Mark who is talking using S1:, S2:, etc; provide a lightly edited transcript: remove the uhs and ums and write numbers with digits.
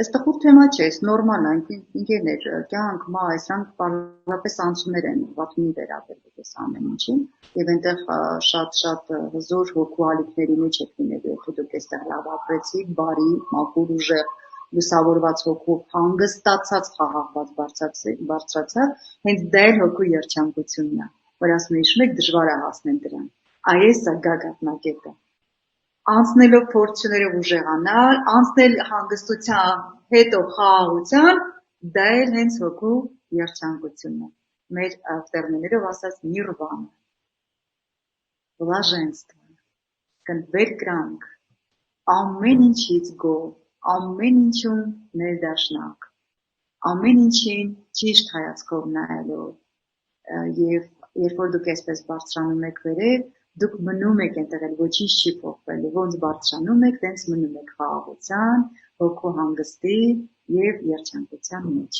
S1: Այստեղ թեմա չէ, այս նորմալ է, ընկերներ, կյանք, սրանք պարզապես անցումներ են, վատ մի վերաբերվեք այս ամեն ինչին, եւ այնտեղ շատ հզոր հոգու ալիքների մեջ եք լինելու, եթե դուք այստեղ լավ ապրեցիք, բարի, մաքուր, ուժեղ, լուսավորված հոգով, հանգստացած, խաղաղված բարձրացած, հենց դա էլ հոգու երջանկությունն է, որ ասում են հիշում եք դժվար է հասնել դրան, այս է գագաթնակետը, անցնելով փորձություններով ուժեղանալ, անցնել հանգստության, հետո խաղաղության, դա էլ հենց հոգու երջանկությունն է, մեր տերմիններով ասած նիրվանը, բլաժենство, վերկրանք, ամեն ինչից գոհ, ամեն ինչում ներդաշնակ, ամեն ինչին ճիշտ հայացքով նայելով եւ երբ որ դուք այսպես բարձրանում եք վերև, դուք մնում եք այնտեղ էլ ոչինչ չի փոխվելու, ոնց բարձրանում եք, տենց մնում եք խաղաղության, հոգու հանգստի եւ երջանկության մեջ։